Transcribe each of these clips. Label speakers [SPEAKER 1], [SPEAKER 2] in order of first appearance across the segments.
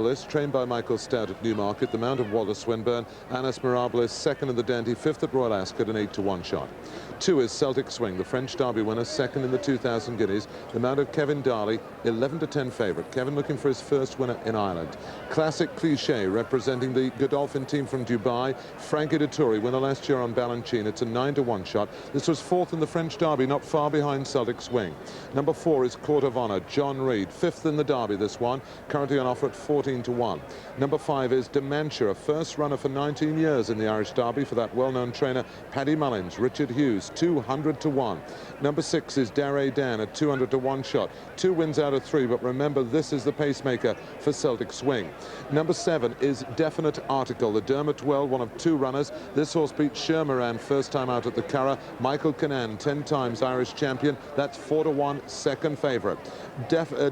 [SPEAKER 1] Trained by Michael Stout at Newmarket, the Mount of Wallace Swinburne. Anas Mirabilis second in the Dante, fifth at Royal Ascot, an 8-to-1 shot. 2 is Celtic Swing, the French Derby winner, second in the 2,000 guineas. The Mount of Kevin Darley, 11-to-10 favourite. Kevin looking for his first winner in Ireland. Classic Cliché, representing the Godolphin team from Dubai. Frankie Dettori, winner last year on Balanchine. It's a 9-to-1 shot. This was fourth in the French Derby, not far behind Celtic Swing. Number 4 is Court of Honour, John Reid, fifth in the Derby, this one, currently on offer at 14-to-1. Number 5 is Dementia, a first runner for 19 years in the Irish Derby for that well-known trainer Paddy Mullins. Richard Hughes, 200-to-1. Number 6 is Daré Dan, a 200-to-1 shot. 2 wins out of 3, but remember, this is the pacemaker for Celtic Swing. Number 7 is Definite Article, the Dermot Well, one of 2 runners. This horse beat Shermaran first time out at the Curragh. Michael Cannan, 10 times Irish champion. That's 4-to-1, second favourite.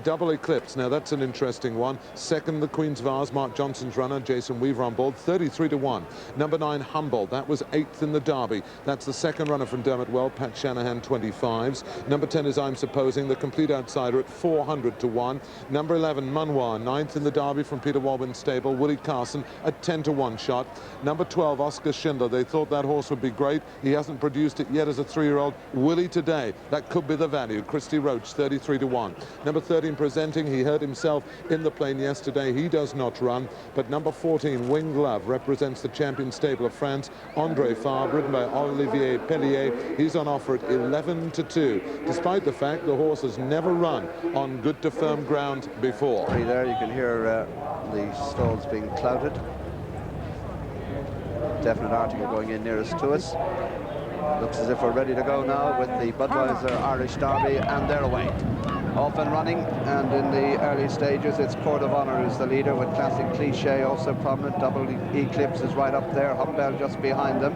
[SPEAKER 1] Double Eclipse, now that's an interesting one. Second, the Queen's Vase, Mark Johnson's runner, Jason Weaver on board, 33-to-1. Number 9, Humboldt, that was 8th in the Derby. That's the second runner from Dermot Well, Pat Shanahan, 25s. Number 10 is I'm Supposing, the complete outsider at 400-to-1. Number 11, Manoir, 9th in the Derby from Peter Walwyn's stable. Willie Carson, a 10-to-1 shot. Number 12, Oscar Schindler, they thought that horse would be great. He hasn't produced it yet as a 3-year-old. Willie today, that could be the value. Christy Roach, 33-to-1. Number 13, Presenting, he hurt himself in the plane yesterday. He does not run. But number 14, Wing Glove, represents the champion stable of France. Andre Fabre, ridden by Olivier Peslier. He's on offer at 11-to-2, despite the fact the horse has never run on good to firm ground before.
[SPEAKER 2] There you can hear the stalls being clouted. Definite Article going in nearest to us. Looks as if we're ready to go now with the Budweiser Irish Derby, and they're away. Off and running, and in the early stages it's Court of Honour is the leader, with Classic Cliché also prominent. Double Eclipse is right up there, Humboldt just behind them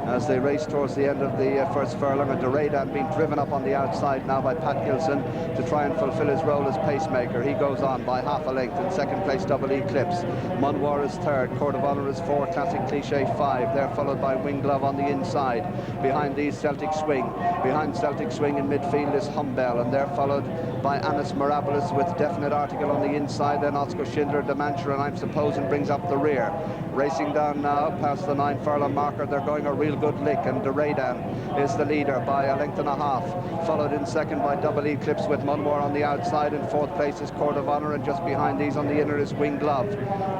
[SPEAKER 2] as they race towards the end of the first furlong. And Doredan being driven up on the outside now by Pat Gilson to try and fulfill his role as pacemaker. He goes on by half a length. In second place, Double Eclipse. Manoir is third. Court of Honour is 4. Classic Cliché 5. They're followed by Wing Glove on the inside. Behind these, Celtic Swing. Behind Celtic Swing in midfield is Humboldt, and they're followed by Anas Mirabilis with Definite Article on the inside. Then Oscar Schindler, Dementia, and I'm Supposing brings up the rear. Racing down now past the 9 furlong marker. They're going a real good lick, and Doredan is the leader by a length and a half, followed in second by Double Eclipse with Manoir on the outside. In fourth place is Court of Honour, and just behind these on the inner is Wing Glove.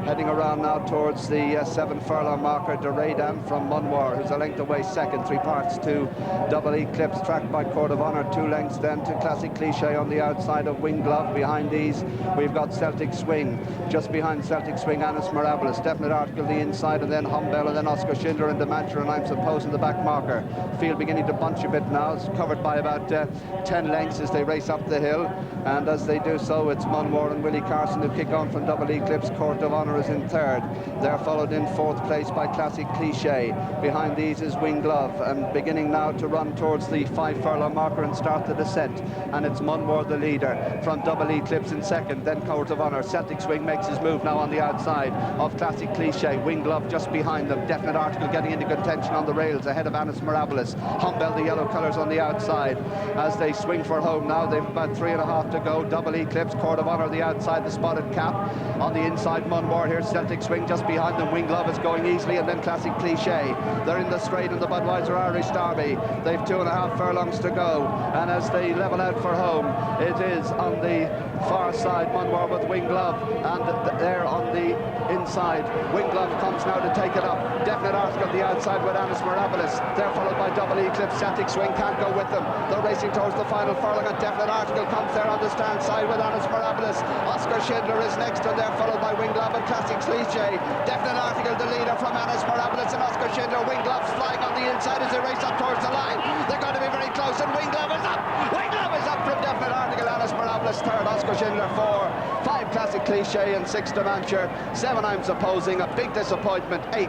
[SPEAKER 2] Heading around now towards the 7 furlong marker, Doredan from Manoir, who's a length away second. 3 parts to Double Eclipse, tracked by Court of Honour. 2 lengths then to Classic Cliché on the outside of Wing Glove. Behind these we've got Celtic Swing. Just behind Celtic Swing, Anas Mirabilis. Definite Article the inside, and then Humboldt, and then Oscar Schindler and Dementia, and I'm Supposing the back marker. Field beginning to bunch a bit now. It's covered by about 10 lengths as they race up the hill, and as they do so, it's Manoir and Willie Carson who kick on from Double Eclipse. Court of Honour is in third. They're followed in fourth place by Classic Cliché. Behind these is Wing Glove, and beginning now to run towards the 5 furlong marker and start the descent, and it's Manoir the leader from Double Eclipse in second, then Court of Honour. Celtic Swing makes his move now on the outside of Classic Cliché. Wing Glove just behind them. Definite Article getting into contention on the rails ahead of Anas Mirabilis. Humboldt, the yellow colours on the outside as they swing for home now. They've about 3.5 to go. Double Eclipse, Court of Honour the outside, the spotted cap on the inside. Manoir here, Celtic Swing just behind them. Wing Glove is going easily, and then Classic Cliché. They're in the straight in the Budweiser Irish Derby. They've 2.5 furlongs to go, and as they level out for home, it is on the far side Manoir with Wing Glove, and there on the inside Wing Glove comes now to take it up. Definite Article the outside with Anas Mirabilis. They're followed by Double Eclipse. Celtic Swing can't go with them. They're racing towards the final furlong, and Definite Article comes there on the stand side with Anas Mirabilis. Oscar Schindler is next, and they're followed by Wing Glove and Classic Cliché. Definite Article the leader from Anas Mirabilis, and Oscar Schindler. Wing Glove's flying on the inside as they race up towards the line. They're going to be very close, and Wing Glove is up. Wing Glove is up from Definite Article. Anas Mirabilis third, Oscar Schindler 4, 5 Classic Cliché, and 6 Dementia. 7 I'm Supposing, a big disappointment. 8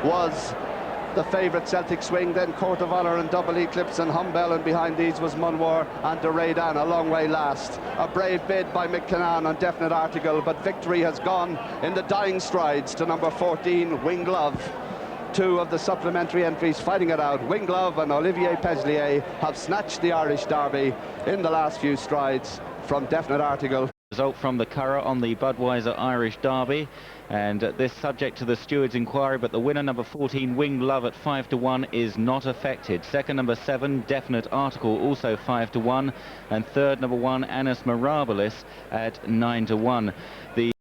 [SPEAKER 2] was the favourite Celtic Swing, then Court of Honour and Double Eclipse and Humboldt, and behind these was Manoir and Doredan a long way last. A brave bid by Mick Cannan on Definite Article, but victory has gone in the dying strides to number 14, Wing Glove. 2 of the supplementary entries fighting it out. Wing Glove and Olivier Peslier have snatched the Irish Derby in the last few strides from Definite Article.
[SPEAKER 3] result from the Curragh on the Budweiser Irish Derby, and this subject to the steward's inquiry, but the winner, number 14, Winged Love, at 5 to 1 is not affected. Second, number 7, Definite Article, also 5 to 1, and third, number 1, Annus Mirabilis, at 9 to 1. The